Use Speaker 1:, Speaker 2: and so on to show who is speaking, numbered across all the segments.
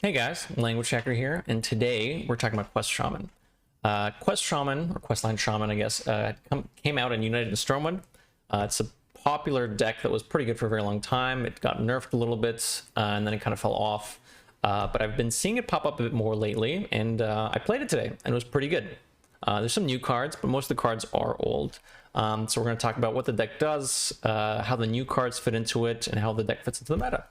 Speaker 1: Hey guys, Languagehacker here, and today we're talking about Quest Shaman. Quest Shaman, or Questline Shaman, I guess, came out in United and Stormwind. It's a popular deck that was pretty good for a very long time. It got nerfed a little bit, and then it kind of fell off. But I've been seeing it pop up a bit more lately, and I played it today, and it was pretty good. There's some new cards, but most of the cards are old. So we're going to talk about what the deck does, how the new cards fit into it, and how the deck fits into the meta.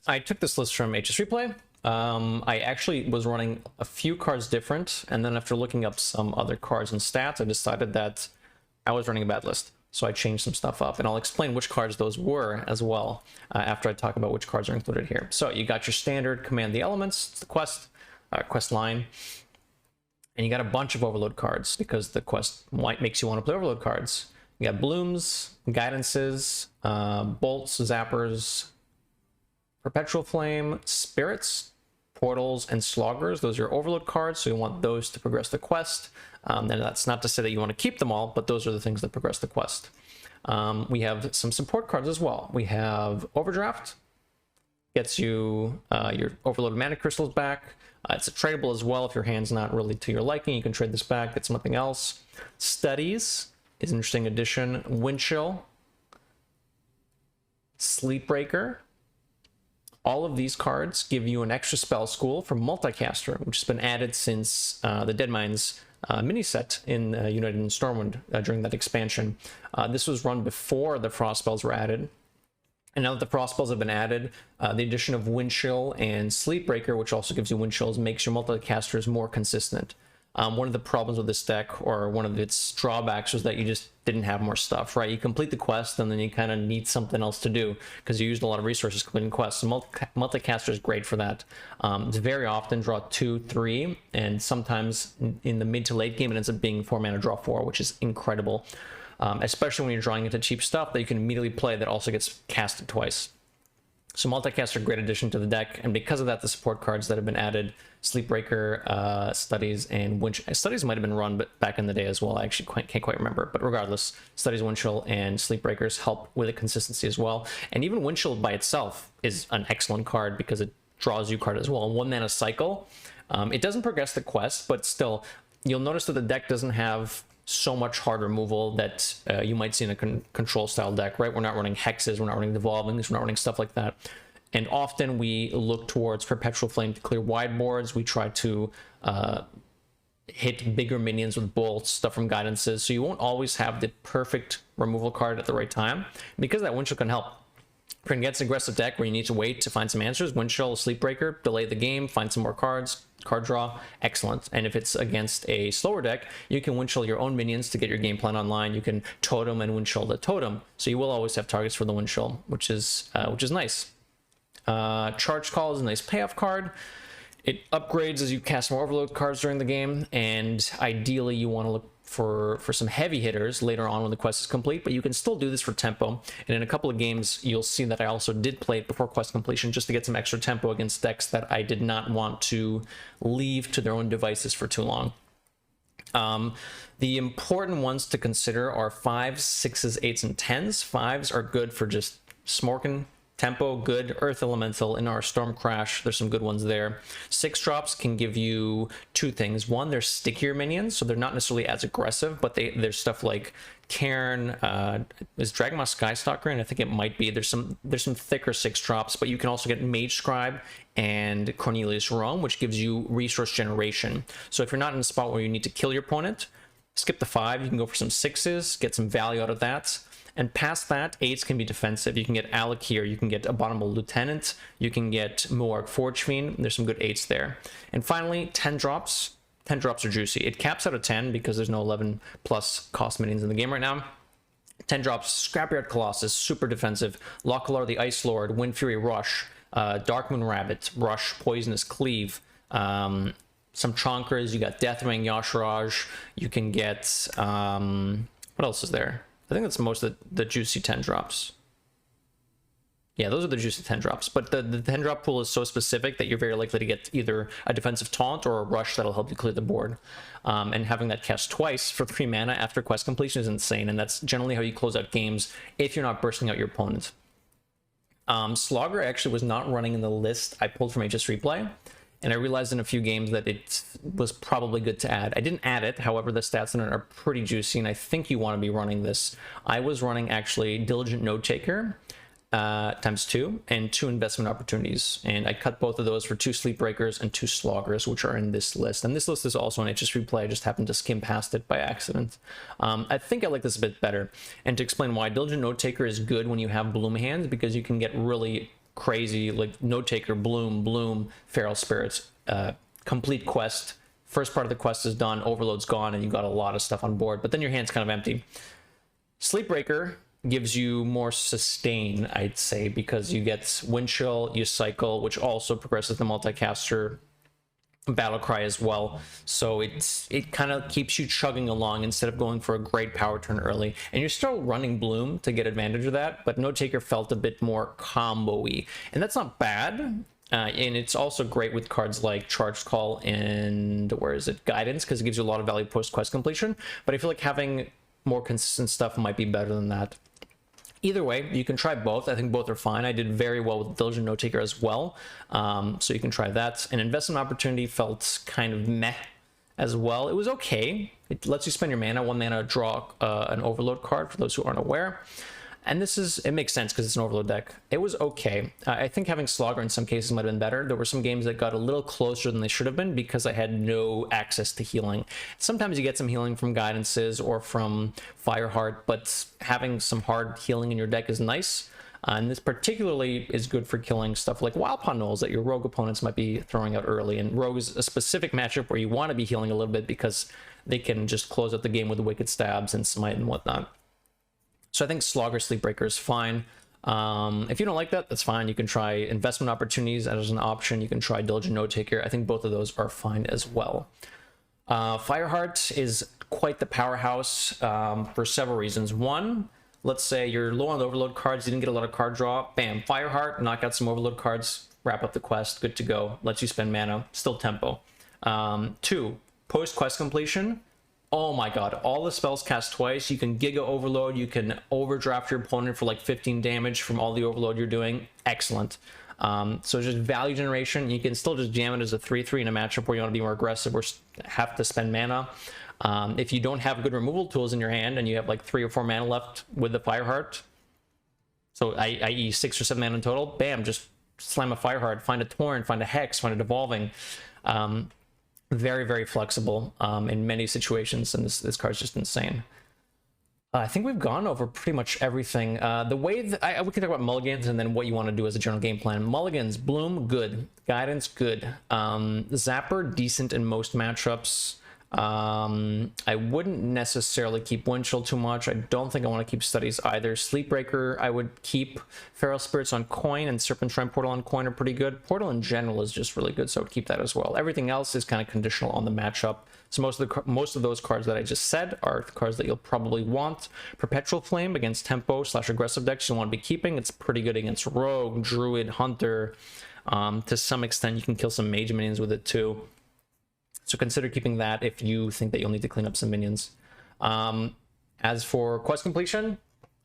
Speaker 1: I took this list from HS Replay. I actually was running a few cards different, and then after looking up some other cards and stats, I decided that I was running a bad list. So I changed some stuff up, and I'll explain which cards those were as well after I talk about which cards are included here. So you got your standard Command the Elements, it's the quest line, and you got a bunch of Overload cards because the quest makes you want to play Overload cards. You got Blooms, Guidances, Bolts, Zappers, Perpetual Flame, Spirits, Portals, and Sloggers. Those are Overload cards, so you want those to progress the quest. And that's not to say that you want to keep them all, but those are the things that progress the quest. We have some support cards as well. We have Overdraft, gets you your overloaded mana crystals back. It's a tradable as well. If your hand's not really to your liking, you can trade this back, get something else. Studies is an interesting addition. Windchill, Sleepbreaker. All of these cards give you an extra spell school from Multicaster, which has been added since the Deadmines mini set in United and Stormwind during that expansion. This was run before the Frost spells were added. And now that the Frost spells have been added, the addition of Windchill and Sleepbreaker, which also gives you Windchills, makes your Multicasters more consistent. One of the problems with this deck, or one of its drawbacks, was that you just didn't have more stuff, right? You complete the quest and then you kind of need something else to do because you used a lot of resources completing quests. So Multicaster is great for that. It's very often draw 2, 3, and sometimes in the mid to late game it ends up being 4 mana draw 4, which is incredible. Especially when you're drawing into cheap stuff that you can immediately play that also gets casted twice. So Multicaster, great addition to the deck, and because of that, the support cards that have been added, Sleepbreaker, Studies, and Windchill. Studies might have been run back in the day as well. I actually can't quite remember, but regardless, Studies, Windchill, and Sleepbreakers help with the consistency as well. And even Windchill by itself is an excellent card because it draws you card as well. 1 mana cycle. It doesn't progress the quest, but still, you'll notice that the deck doesn't have so much hard removal that you might see in a control style deck, right? We're not running hexes, we're not running devolvings, we're not running stuff like that. And often we look towards Perpetual Flame to clear wide boards. We try to hit bigger minions with bolts, stuff from Guidances. So you won't always have the perfect removal card at the right time because that Windchill can help. For an against aggressive deck where you need to wait to find some answers, Windchill, Sleepbreaker, delay the game, find some more cards, card draw, excellent. And if it's against a slower deck, you can Windchill your own minions to get your game plan online. You can totem and Windchill the totem, so you will always have targets for the Windchill, which is nice. Charge Call is a nice payoff card. It upgrades as you cast more Overload cards during the game, and ideally you want to look for some heavy hitters later on when the quest is complete, but you can still do this for tempo. And in a couple of games, you'll see that I also did play it before quest completion just to get some extra tempo against decks that I did not want to leave to their own devices for too long. The important ones to consider are 5s, 6s, 8s, and 10s. 5s are good for just smorking. Tempo, good. Earth Elemental in our Storm Crash, there's some good ones there. 6 drops can give you 2 things. One, they're stickier minions, so they're not necessarily as aggressive, but there's stuff like Cairn, is Dragonmaw Skystalker, and I think it might be. There's some thicker 6 drops, but you can also get Mage Scribe and Cornelius Rome, which gives you resource generation. So if you're not in a spot where you need to kill your opponent, skip the 5, you can go for some 6s, get some value out of that. And past that, 8s can be defensive. You can get Alec here, you can get Abominable Lieutenant, you can get Moarg Forgefiend. There's some good 8s there. And finally, 10 drops. 10 drops are juicy. It caps out at 10 because there's no 11 plus cost minions in the game right now. 10 drops, Scrapyard Colossus, super defensive. Lochalar the Ice Lord, Wind Fury Rush, Darkmoon Rabbit, Rush, Poisonous Cleave, some Chonkers, you got Deathwing, Yashraj, you can get, what else is there? I think that's most of the juicy 10 drops. Yeah, those are the juicy 10 drops. But the 10 drop pool is so specific that you're very likely to get either a defensive taunt or a rush that'll help you clear the board. And having that cast twice for 3 mana after quest completion is insane. And that's generally how you close out games if you're not bursting out your opponent. Slogger actually was not running in the list I pulled from HS Replay, and I realized in a few games that it was probably good to add. I didn't add it, however, the stats in it are pretty juicy, and I think you want to be running this. I was running actually Diligent Note Taker ×2 and 2 investment opportunities, and I cut both of those for 2 Sleep Breakers and 2 Sloggers, which are in this list. And this list is also on HS Replay. I just happened to skim past it by accident. I think I like this a bit better. And to explain why, Diligent Note Taker is good when you have Bloom hands, because you can get really crazy, like Note Taker, Bloom, Feral Spirits, complete quest. First part of the quest is done, Overload's gone, and you got a lot of stuff on board, but then your hand's kind of empty. Sleep Breaker gives you more sustain, I'd say, because you get Wind Chill, you cycle, which also progresses the multicaster battle cry as well. So it kind of keeps you chugging along instead of going for a great power turn early. And you're still running Bloom to get advantage of that, but Note Taker felt a bit more combo-y. And that's not bad. And it's also great with cards like Charged Call and, where is it, Guidance, because it gives you a lot of value post-quest completion. But I feel like having more consistent stuff might be better than that. Either way, you can try both. I think both are fine. I did very well with Diligent Note Taker as well, so you can try that. An Investment Opportunity felt kind of meh as well. It was okay. It lets you spend your mana, 1 mana, draw an Overload card, for those who aren't aware. And it makes sense because it's an Overload deck. It was okay. I think having Slogger in some cases might have been better. There were some games that got a little closer than they should have been because I had no access to healing. Sometimes you get some healing from Guidances or from Fireheart, but having some hard healing in your deck is nice. And this particularly is good for killing stuff like Wild Pawn Gnolls that your Rogue opponents might be throwing out early. And Rogue is a specific matchup where you want to be healing a little bit because they can just close out the game with Wicked Stabs and Smite and whatnot. So I think Slogger Sleep Breaker is fine. If you don't like that, that's fine. You can try Investment Opportunities as an option. You can try Diligent Note Taker. I think both of those are fine as well. Fireheart is quite the powerhouse for several reasons. One, let's say you're low on Overload cards, you didn't get a lot of card draw. Bam, Fireheart, knock out some Overload cards, wrap up the quest, good to go. Lets you spend mana, still tempo. 2, post-quest completion. Oh my god, all the spells cast twice. You can Giga Overload, you can overdraft your opponent for like 15 damage from all the overload you're doing. Excellent. So just value generation. You can still just jam it as a 3/3 in a matchup where you want to be more aggressive or have to spend mana. If you don't have good removal tools in your hand and you have like 3 or 4 mana left with the Fireheart, so i.e. 6 or 7 mana in total, bam, just slam a Fireheart, find a Torrent, find a Hex, find a Devolving. Very, very flexible in many situations, and this card's just insane. I think we've gone over pretty much everything. The way that we can talk about mulligans and then what you want to do as a general game plan. Mulligans, Bloom, good. Guidance, good. Zapper, decent in most matchups. I wouldn't necessarily keep Wind Chill too much. I don't think I want to keep Studies either. Sleep Breaker, I would keep. Feral Spirits on coin and Serpentine Portal on coin are pretty good. Portal in general is just really good, so I would keep that as well. Everything else is kind of conditional on the matchup. So most of those cards that I just said are cards that you'll probably want. Perpetual Flame against tempo / aggressive decks you'll want to be keeping. It's pretty good against Rogue, Druid, Hunter. To some extent, you can kill some mage minions with it too. So consider keeping that if you think that you'll need to clean up some minions. As for quest completion,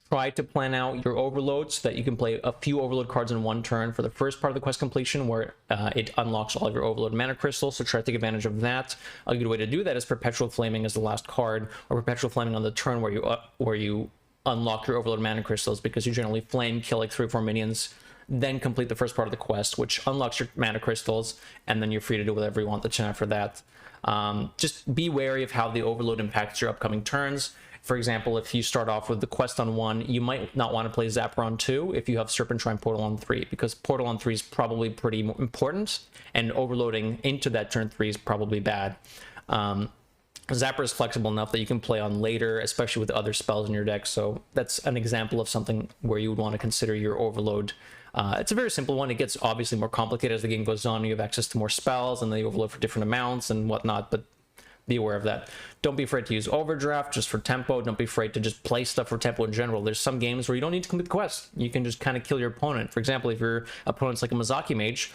Speaker 1: try to plan out your overload so that you can play a few overload cards in one turn for the first part of the quest completion where it unlocks all of your overload mana crystals. So try to take advantage of that. A good way to do that is Perpetual Flaming as the last card, or Perpetual Flaming on the turn where you unlock your overload mana crystals, because you generally flame kill like 3 or 4 minions, then complete the first part of the quest, which unlocks your mana crystals, and then you're free to do whatever you want the turn after that. Just be wary of how the overload impacts your upcoming turns. For example, if you start off with the quest on 1, you might not want to play Zapper on 2 if you have Serpentine Portal on 3, because Portal on 3 is probably pretty important, and overloading into that turn 3 is probably bad. Zapper is flexible enough that you can play on later, especially with other spells in your deck, so that's an example of something where you would want to consider your overload. It's a very simple one. It gets obviously more complicated as the game goes on. You have access to more spells and they overload for different amounts and whatnot, but be aware of that. Don't be afraid to use Overdraft just for tempo. Don't be afraid to just play stuff for tempo in general. There's some games where you don't need to complete the quest. You can just kind of kill your opponent. For example, if your opponent's like a Mizaki Mage,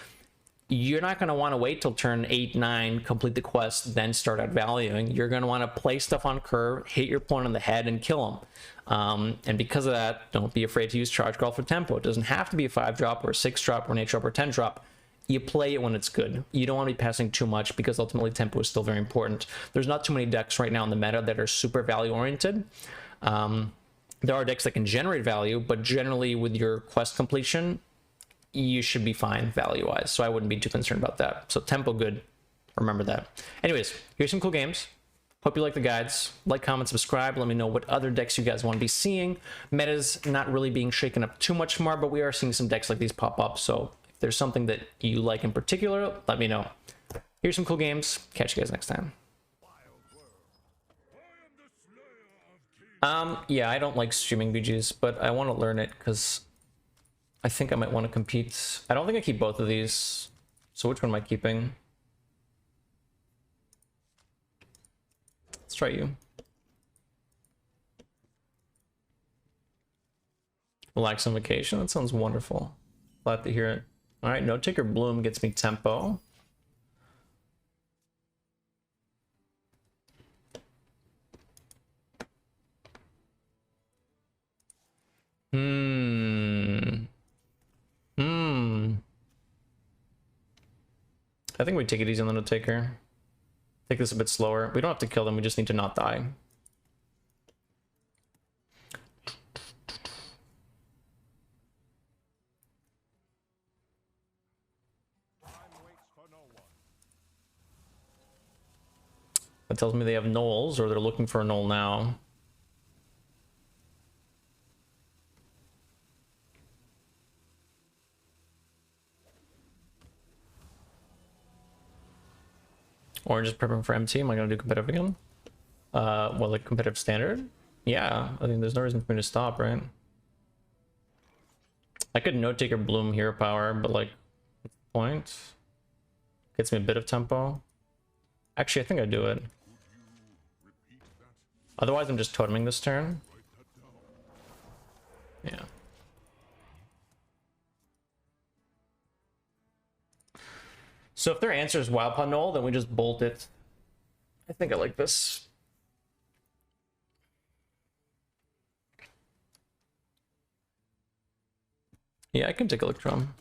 Speaker 1: you're not going to want to wait till turn 8, 9, complete the quest, then start out valuing. You're going to want to play stuff on curve, hit your opponent in the head, and kill them. And because of that, don't be afraid to use Charge Call for tempo. It doesn't have to be a 5-drop or a 6-drop or an 8-drop or 10-drop. You play it when it's good. You don't want to be passing too much because ultimately tempo is still very important. There's not too many decks right now in the meta that are super value-oriented. There are decks that can generate value, but generally with your quest completion, you should be fine value-wise. So I wouldn't be too concerned about that. So tempo good. Remember that. Anyways, here's some cool games. Hope you like the guides. Like, comment, subscribe. Let me know what other decks you guys want to be seeing. Meta's not really being shaken up too much more, but we are seeing some decks like these pop up. So if there's something that you like in particular, let me know. Here's some cool games. Catch you guys next time. Yeah, I don't like streaming BGs, but I want to learn it because I think I might want to compete. I don't think I keep both of these. So which one am I keeping? Let's try you. Relax on vacation. That sounds wonderful. Glad to hear it. All right, No Taker Bloom gets me tempo. I think we take it easy on the No Taker. Take this a bit slower. We don't have to kill them, we just need to not die. That tells me they have gnolls, or they're looking for a gnoll now. Orange is prepping for MT. Am I gonna do competitive again? Well, like competitive standard? Yeah, I think there's no reason for me to stop, right? I could No Taker Bloom hero power, but like, point gets me a bit of tempo. Actually, I think I do it. Otherwise, I'm just toteming this turn. Yeah. So if their answer is Wild Paw Null, then we just bolt it. I think I like this. Yeah, I can take Electrum.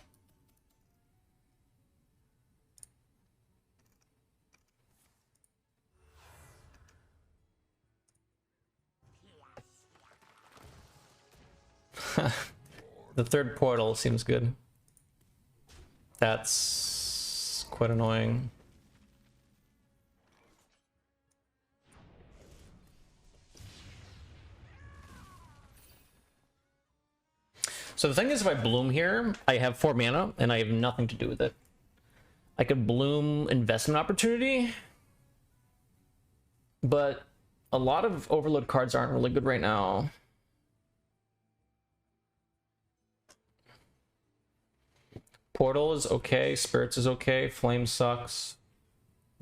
Speaker 1: The third portal seems good. That's quite annoying. So the thing is, if I bloom here, I have 4 mana and I have nothing to do with it. I could bloom investment opportunity, but a lot of overload cards aren't really good right now. Portal is okay, Spirits is okay, Flame sucks,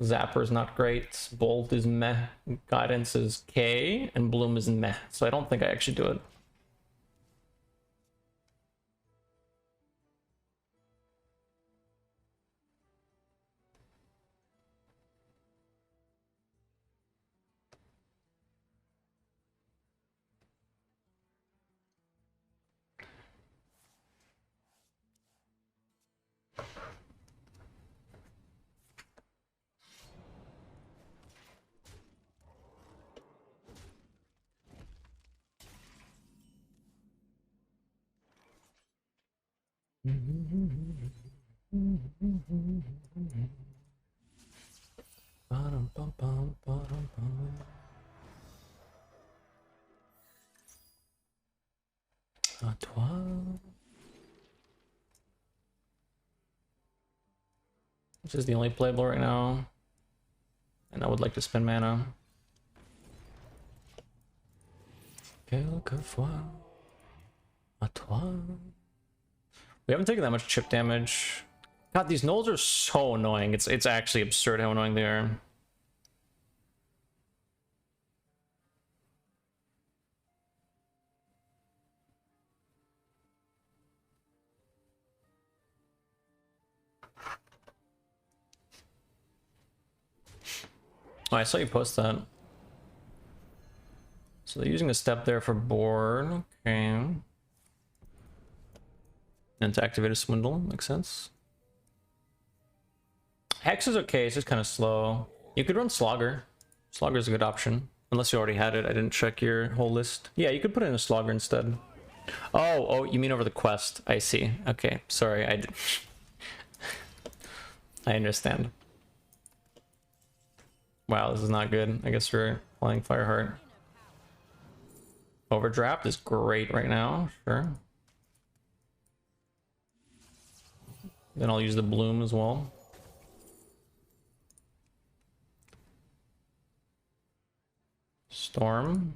Speaker 1: Zapper is not great, Bolt is meh, Guidance is K, and Bloom is meh. So I don't think I actually do it. À toi. This is the only playable right now, and I would like to spend mana. Quelquefois, à toi. We haven't taken that much chip damage. God, these gnolls are so annoying. It's actually absurd how annoying they are. Oh, I saw you post that. So they're using a step there for board. Okay. And to activate a swindle, makes sense. Hex is okay, it's just kind of slow. You could run Slogger. Slogger is a good option. Unless you already had it, I didn't check your whole list. Yeah, you could put in a Slogger instead. Oh, you mean over the quest. I see. Okay, sorry, I understand. Wow, this is not good. I guess we're playing Fireheart. Overdraft is great right now, sure. Then I'll use the Bloom as well. Storm.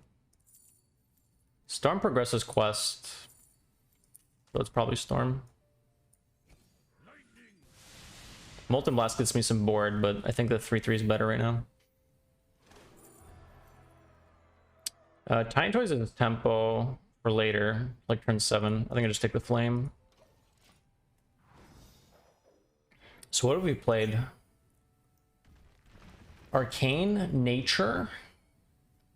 Speaker 1: Storm progresses quest. So it's probably Storm. Molten Blast gets me some board, but I think the 3/3 is better right now. Tiny Toys is tempo for later, like turn 7. I think I just take the Flame. So what have we played? Arcane, Nature.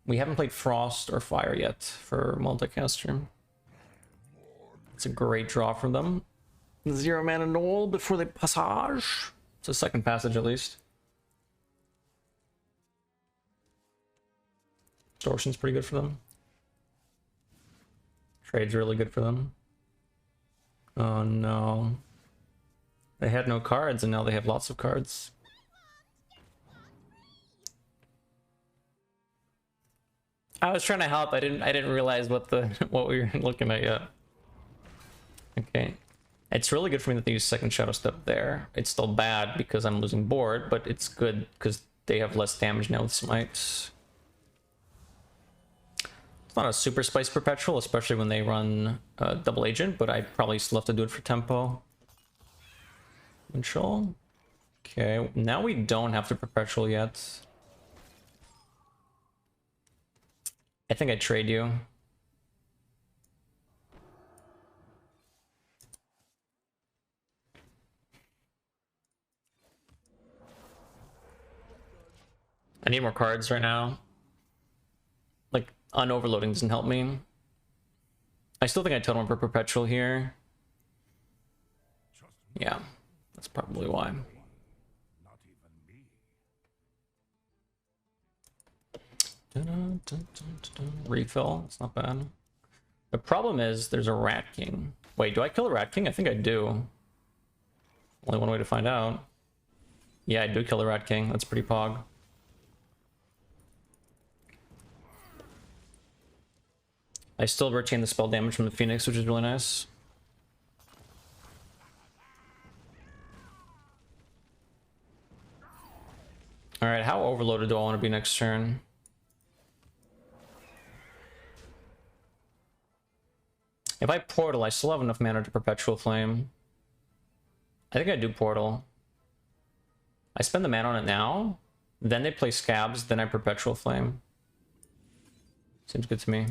Speaker 1: We haven't played Frost or Fire yet for Multicaster. It's a great draw for them. 0 mana null before they passage. It's a second passage at least. Distortion's pretty good for them. Trade's really good for them. Oh no. They had no cards and now they have lots of cards. I was trying to help. I didn't realize what we were looking at yet. Okay. It's really good for me that they use second Shadow Step there. It's still bad because I'm losing board, but it's good because they have less damage now with Smites. It's not a super spice perpetual, especially when they run double agent, but I probably still have to do it for tempo. Control. Okay, now we don't have to perpetual yet. I think I trade you. I need more cards right now. Like, unoverloading doesn't help me. I still think I totem for perpetual here. Yeah, that's probably why. Refill, it's not bad. The problem is there's a Rat King. Wait, do I kill a Rat King? I think I do. Only one way to find out. Yeah, I do kill the Rat King. That's pretty pog. I still retain the spell damage from the Phoenix, which is really nice. Alright, how overloaded do I want to be next turn? If I Portal, I still have enough mana to Perpetual Flame. I think I do Portal. I spend the mana on it now, then they play Scabs, then I Perpetual Flame. Seems good to me.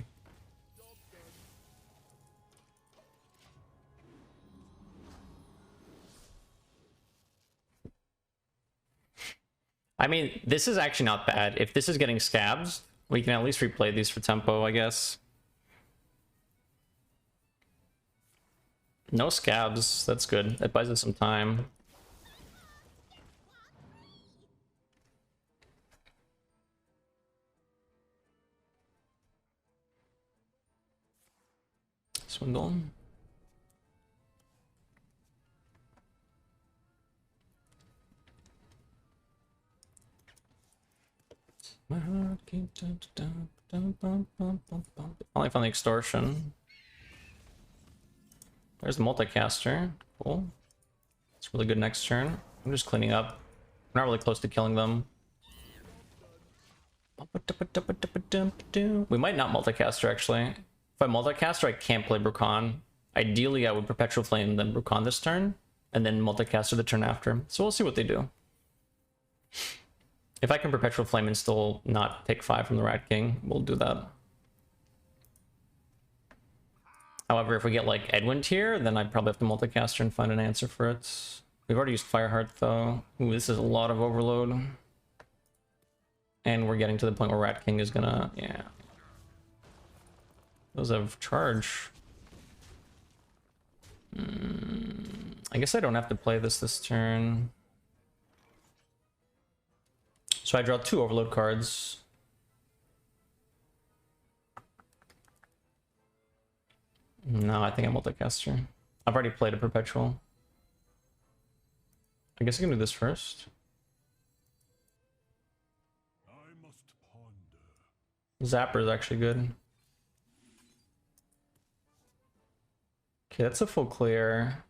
Speaker 1: I mean, this is actually not bad. If this is getting Scabs, we can at least replay these for tempo, I guess. No Scabs, that's good. That buys us some time. Swindle. Only found the Extortion. There's the Multicaster. Cool. It's really good next turn. I'm just cleaning up. I'm not really close to killing them. We might not Multicaster, actually. If I Multicaster, I can't play Brucon. Ideally, I would Perpetual Flame, then Brucon this turn, and then Multicaster the turn after. So we'll see what they do. If I can Perpetual Flame and still not take 5 from the Rat King, we'll do that. However, if we get like Edwin tier, then I'd probably have to Multicaster and find an answer for it. We've already used Fireheart though. Ooh, this is a lot of overload. And we're getting to the point where Rat King is gonna, yeah. Those have charge. I guess I don't have to play this turn. So I draw 2 overload cards. No, I think I'm multicaster. I've already played a perpetual. I guess I can do this first. Zapper is actually good. Okay, that's a full clear.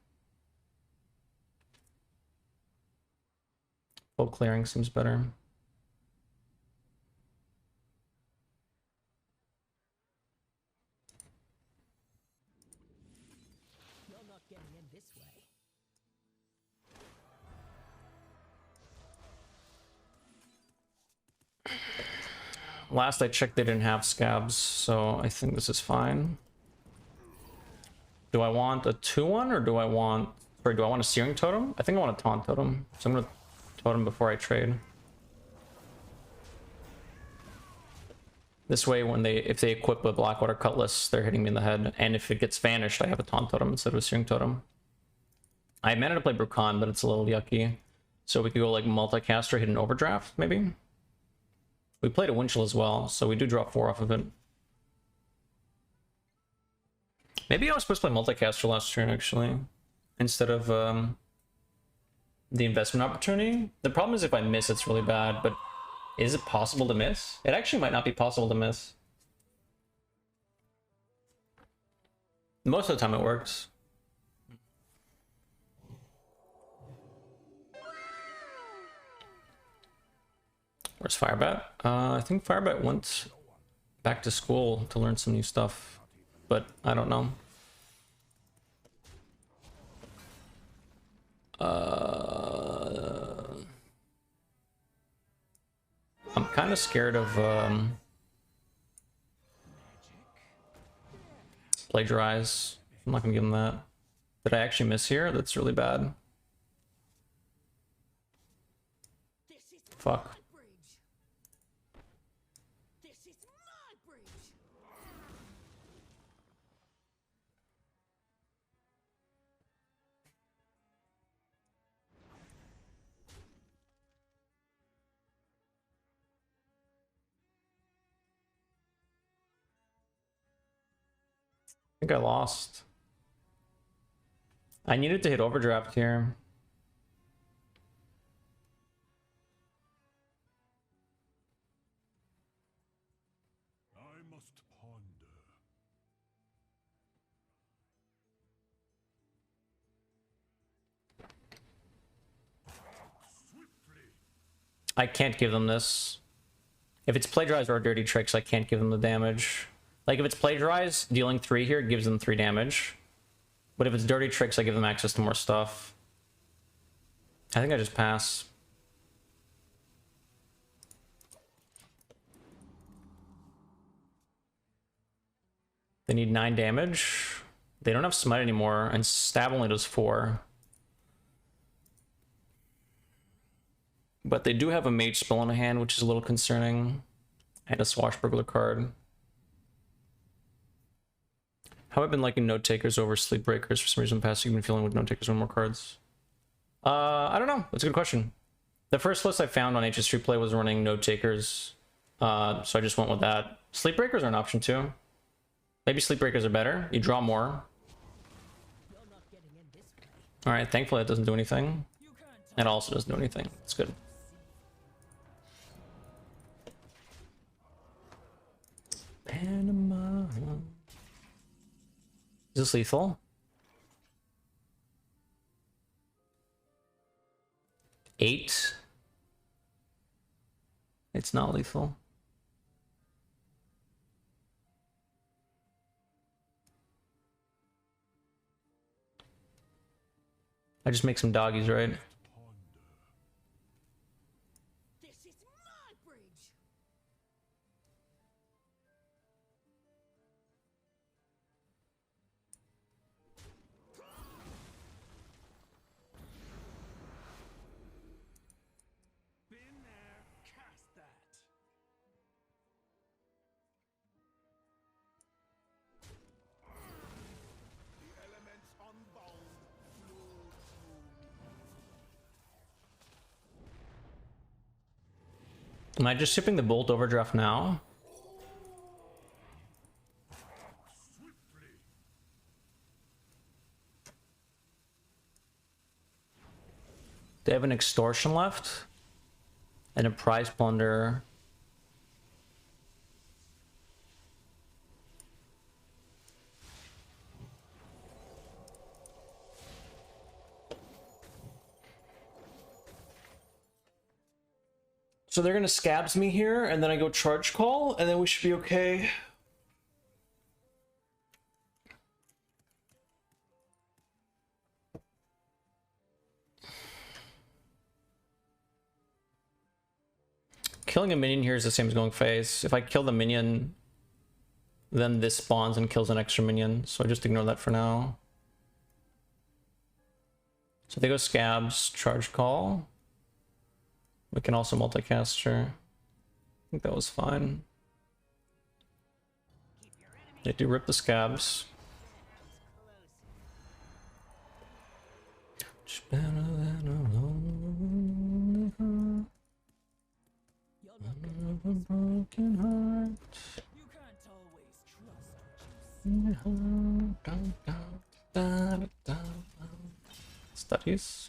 Speaker 1: Full clearing seems better.
Speaker 2: You're not getting in this way.
Speaker 1: Last I checked, they didn't have scabs, so I think this is fine. Do I want a 2-1 or do I want... Or do I want a Searing Totem? I think I want a Taunt Totem. So I'm gonna Totem before I trade. This way, if they equip a Blackwater Cutlass, they're hitting me in the head. And if it gets vanished, I have a Taunt Totem instead of a Searing Totem. I meant to play Brukan, but it's a little yucky. So we could go like multicaster, hit an Overdraft, maybe? We played a Winchell as well, so we do draw 4 off of it. Maybe I was supposed to play multicaster last turn, actually, instead of the investment opportunity. The problem is if I miss, it's really bad, but is it possible to miss? It actually might not be possible to miss. Most of the time it works. Where's Firebat? I think Firebat went back to school to learn some new stuff, but I don't know. I'm kind of scared of Plagiarize. I'm not gonna give him that. Did I actually miss here? That's really bad. Fuck. I think I lost. I needed to hit Overdraft here.
Speaker 3: I must ponder.
Speaker 1: I can't give them this. If it's Plagiarize or Dirty Tricks, I can't give them the damage. Like, if it's Plagiarize, dealing 3 here gives them 3 damage. But if it's Dirty Tricks, I give them access to more stuff. I think I just pass. They need 9 damage. They don't have Smite anymore, and Stab only does 4. But they do have a Mage Spell in a hand, which is a little concerning. And a Swashbuckler card. How have I been liking Note Takers over Sleep Breakers? For some reason, in the past, you've been feeling with Note Takers 1 more cards. I don't know. That's a good question. The first list I found on HS Replay was running Note Takers, so I just went with that. Sleep Breakers are an option too. Maybe Sleep Breakers are better. You draw more. All right. Thankfully, it doesn't do anything. It also doesn't do anything. It's good. Panama. Is this lethal? 8. It's not lethal. I just make some doggies, right?
Speaker 2: This is my bridge.
Speaker 3: Been there, cast that.
Speaker 1: Am I just shipping the Bolt Overdraft now? They have an Extortion left and a Prize Plunder. So they're gonna scabs me here, and then I go charge call, and then we should be okay. Killing a minion here is the same as going phase. If I kill the minion, then this spawns and kills an extra minion, so I just ignore that for now. So they go scabs, charge call. We can also multicaster. I think that was fine. They do rip the scabs. It's better than a lonely heart. A broken heart.
Speaker 2: You can't always trust.
Speaker 1: Studies.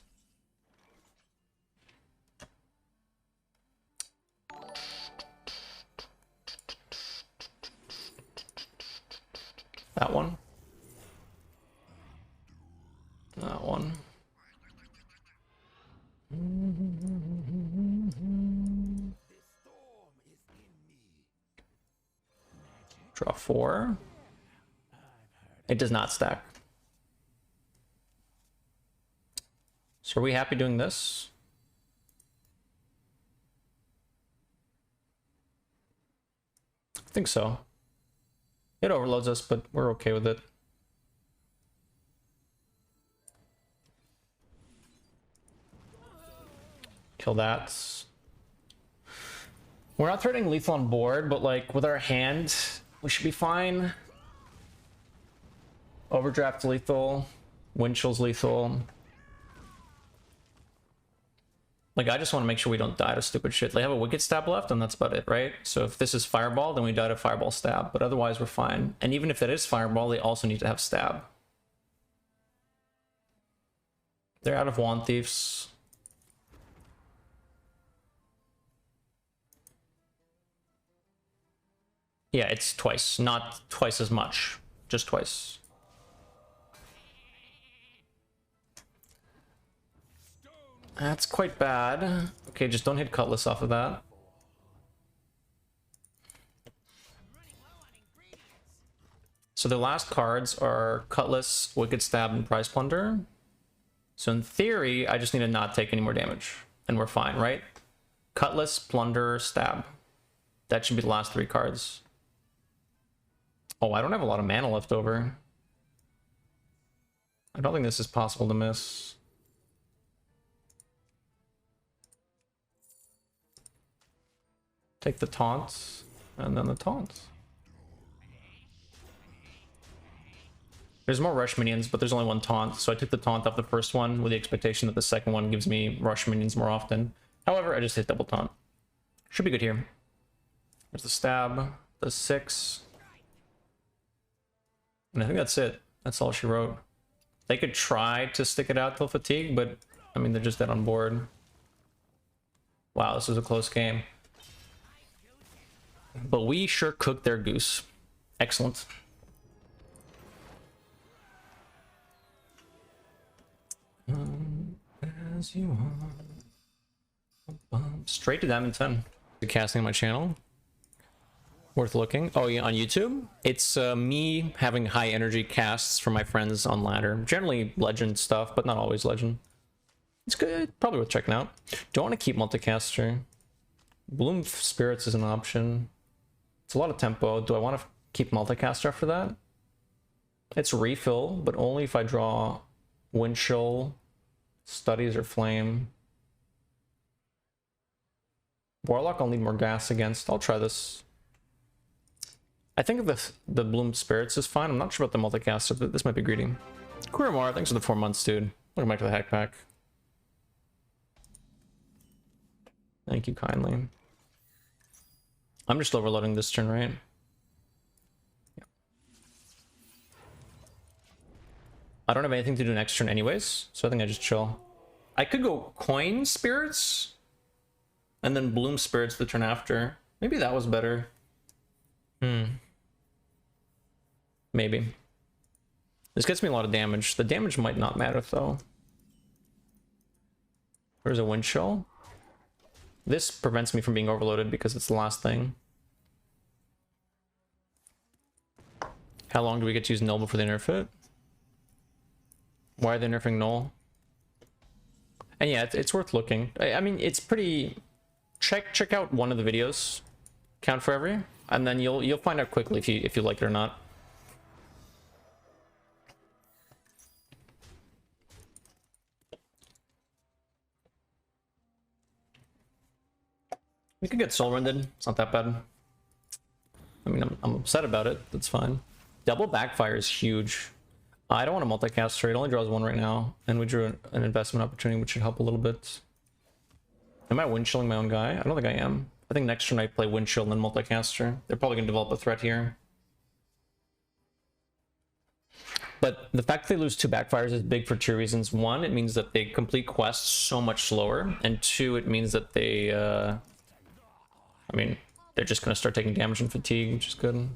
Speaker 1: That one. That one. Draw 4. It does not stack. So are we happy doing this? I think so. It overloads us, but we're okay with it. Kill that. We're not threatening lethal on board, but like with our hand, we should be fine. Overdraft lethal. Windchill's lethal. Like, I just want to make sure we don't die to stupid shit. They have a Wicked Stab left, and that's about it, right? So if this is Fireball, then we die to Fireball Stab. But otherwise, we're fine. And even if that is Fireball, they also need to have Stab. They're out of Wand Thieves. Yeah, it's twice. Not twice as much. Just twice. That's quite bad. Okay, just don't hit Cutlass off of that. So the last cards are Cutlass, Wicked Stab, and Prize Plunder. So in theory, I just need to not take any more damage. And we're fine, right? Cutlass, Plunder, Stab. That should be the last 3 cards. Oh, I don't have a lot of mana left over. I don't think this is possible to miss. Take the taunts, and then the taunts. There's more rush minions, but there's only 1 taunt, so I took the taunt off the first one with the expectation that the second one gives me rush minions more often. However, I just hit double taunt. Should be good here. There's the stab, the 6. And I think that's it. That's all she wrote. They could try to stick it out till fatigue, but I mean, they're just dead on board. Wow, this was a close game. But we sure cooked their goose. Excellent. As you are. Straight to Diamond 10. Casting on my channel. Worth looking. Oh yeah, on YouTube? It's me having high energy casts for my friends on ladder. Generally legend stuff, but not always legend. It's good. Probably worth checking out. Don't want to keep multicaster. Bloom Spirits is an option. It's a lot of tempo. Do I want to keep multicaster after that? It's refill, but only if I draw Windchill, Studies, or Flame. Warlock I'll need more gas against. I'll try this. I think the Bloom Spirits is fine. I'm not sure about the multicaster, but this might be greedy. Kuramara, thanks for the 4 months, dude. Welcome back to the hack pack. Thank you kindly. I'm just overloading this turn, right? Yeah. I don't have anything to do next turn anyways, so I think I just chill. I could go coin spirits and then bloom spirits the turn after. Maybe that was better. Maybe. This gets me a lot of damage. The damage might not matter though. There's a wind chill. This prevents me from being overloaded because it's the last thing. How long do we get to use null before they nerf it? Why are they nerfing null? And yeah, it's worth looking. I mean, it's pretty. Check out one of the videos, count for every, and then you'll find out quickly if you like it or not. We could get soul rended. It's not that bad. I mean, I'm upset about it. That's fine. Double backfire is huge. I don't want a multicaster. It only draws one right now, and we drew an investment opportunity, which should help a little bit. Am I wind chilling my own guy? I don't think I am. I think next turn I play wind chill and then multicaster. They're probably gonna develop a threat here. But the fact that they lose 2 backfires is big for 2 reasons. One, it means that they complete quests so much slower, and 2, it means that they I mean, they're just gonna start taking damage and fatigue, which is good.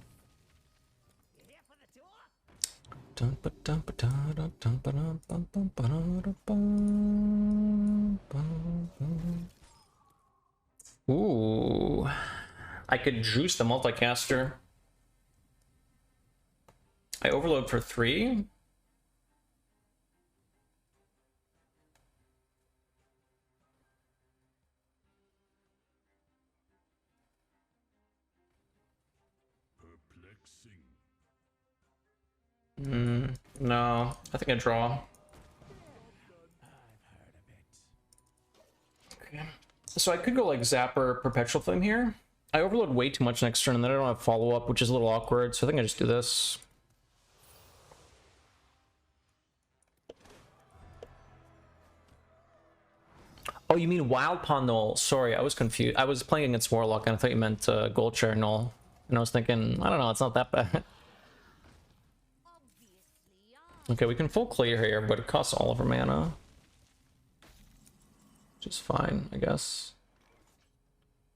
Speaker 1: Ooh, I could juice the multicaster. I overload for 3. No, I think I draw. Okay. So I could go like Zapper, Perpetual Flame here. I overload way too much next turn, and then I don't have follow-up, which is a little awkward, so I think I just do this. Oh, you mean Wild Pawn Null? Sorry, I was confused. I was playing against Warlock, and I thought you meant Gold Chair Null. And I was thinking, I don't know, it's not that bad. Okay, we can full clear here, but it costs all of our mana. Which is fine, I guess.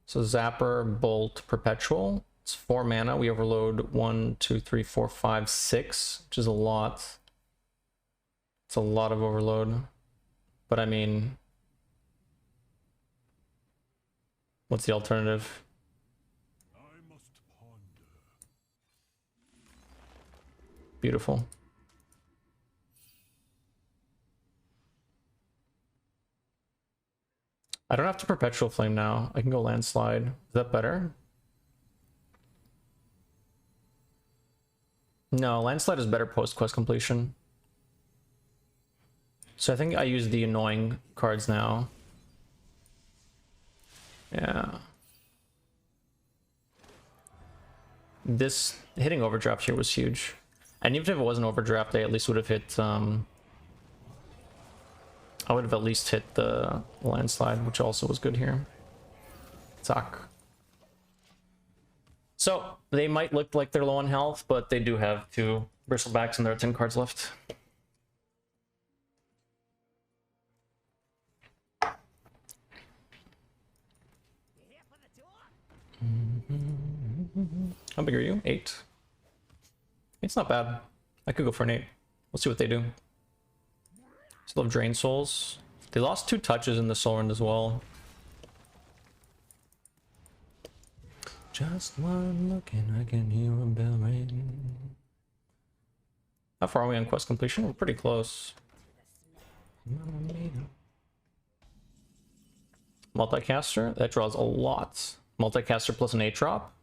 Speaker 1: So Zapper, Bolt, Perpetual. It's 4 mana. We overload 1, 2, 3, 4, 5, 6, which is a lot. It's a lot of overload. But I mean, what's the alternative?
Speaker 3: I must ponder.
Speaker 1: Beautiful. I don't have to Perpetual Flame now. I can go Landslide. Is that better? No, Landslide is better post-quest completion. So I think I use the annoying cards now. Yeah. This hitting Overdraft here was huge. And even if it wasn't Overdraft, I at least would have hit... I would have at least hit the Landslide, which also was good here. Zack. So, they might look like they're low on health, but they do have 2 Bristlebacks and there are 10 cards left. How big are you? 8. It's not bad. I could go for an 8. We'll see what they do. Still have Drain Souls. They lost 2 touches in the Soul Rend as well. Just one look and I can hear a bell ring. How far are we on quest completion? We're pretty close. Multicaster, that draws a lot. Multicaster plus an 8 drop.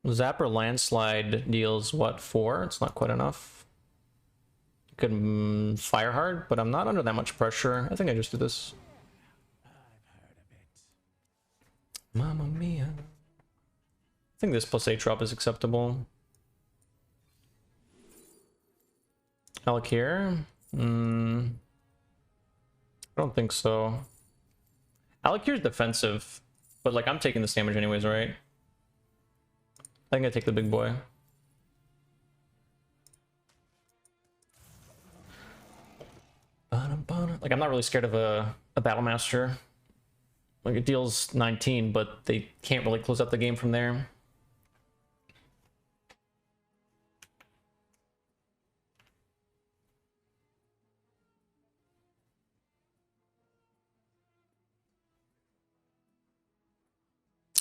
Speaker 1: Zapper Landslide deals what, 4? It's not quite enough. You could fire hard, but I'm not under that much pressure. I think I just do this. Mamma mia. I think this plus 8 drop is acceptable. Alec here? I don't think so. Alakir's defensive, but like I'm taking this damage anyways, right? I think I take the big boy. Like I'm not really scared of a Battle Master. Like it deals 19, but they can't really close out the game from there.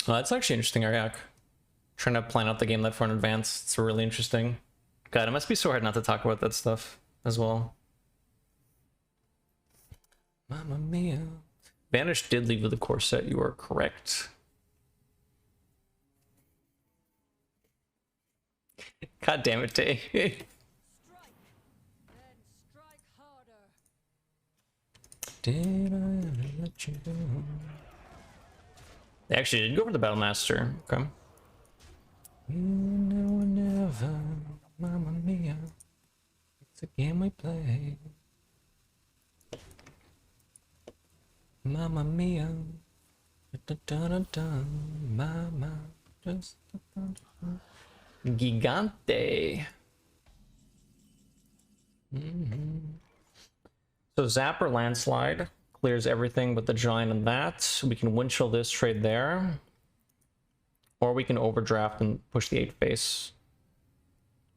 Speaker 1: That's actually interesting, Ariak. Trying to plan out the game that far in advance. It's really interesting. God, it must be so hard not to talk about that stuff as well. Mamma mia. Vanish did leave with the core set, you are correct. God damn it, Tay.
Speaker 2: Strike, then strike harder.
Speaker 1: Did I ever let you go? They actually did go for the Battle Master. Okay. You know never, Mamma mia. It's a game we play. Mamma mia. Da, da, da, da, mama. Just Gigante. So Zap or Landslide clears everything but the Giant and that. We can Wind Chill this, trade there. Or we can Overdraft and push the 8th base.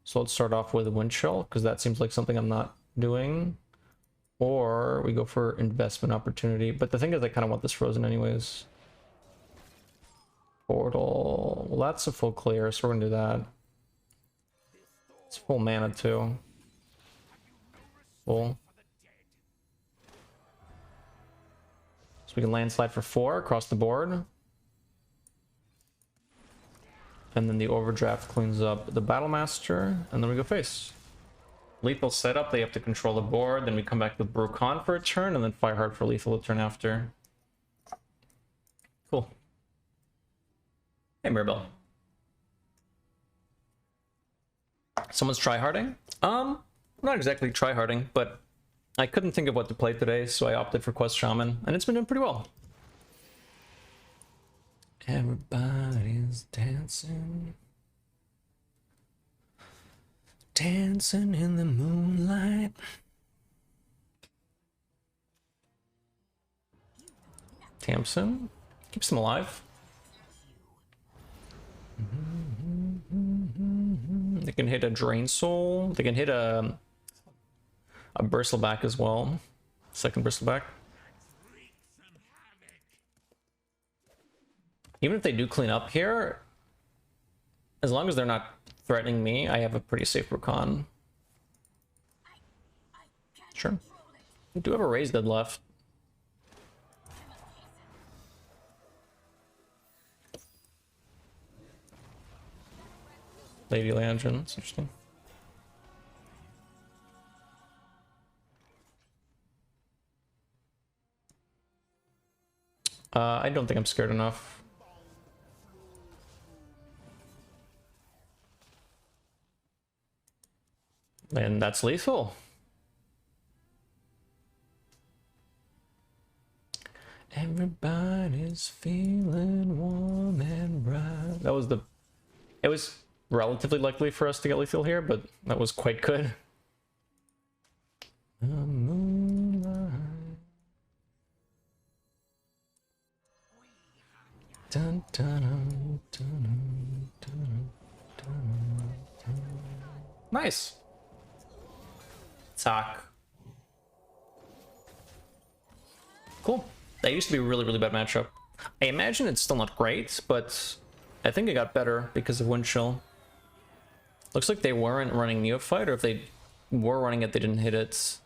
Speaker 1: So let's start off with a Wind Chill, because that seems like something I'm not doing. Or we go for Investment Opportunity. But the thing is, I kind of want this frozen anyways. Portal. Well, that's a full clear, so we're going to do that. It's full mana too. Full. So we can Landslide for 4 across the board. And then the Overdraft cleans up the Battle Master, and then we go face. Lethal setup, they have to control the board, then we come back with Brucon for a turn, and then Fireheart for lethal a turn after. Cool. Hey, Mirabelle. Someone's tryharding? Not exactly tryharding, but I couldn't think of what to play today, so I opted for Quest Shaman, and it's been doing pretty well. Everybody's dancing. Dancing in the moonlight. Tamsin keeps them alive. They can hit a Drain Soul. They can hit a Bristleback as well. Second Bristleback. Even if they do clean up here, as long as they're not threatening me, I have a pretty safe Brucon. Sure. We do have a Raise Dead left. Lady Lantern, that's interesting. I don't think I'm scared enough. And that's lethal. Everybody's feeling warm and bright. That was the... It was relatively likely for us to get lethal here, but that was quite good. The moonlight. Dun, dun, dun, dun, dun, dun, dun. Nice. Talk. Cool. That used to be a really, really bad matchup. I imagine it's still not great, but I think it got better because of Wind Chill. Looks like they weren't running Neophyte, or if they were running it, they didn't hit it.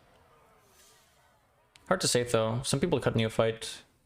Speaker 1: Hard to say though. Some people cut Neophyte.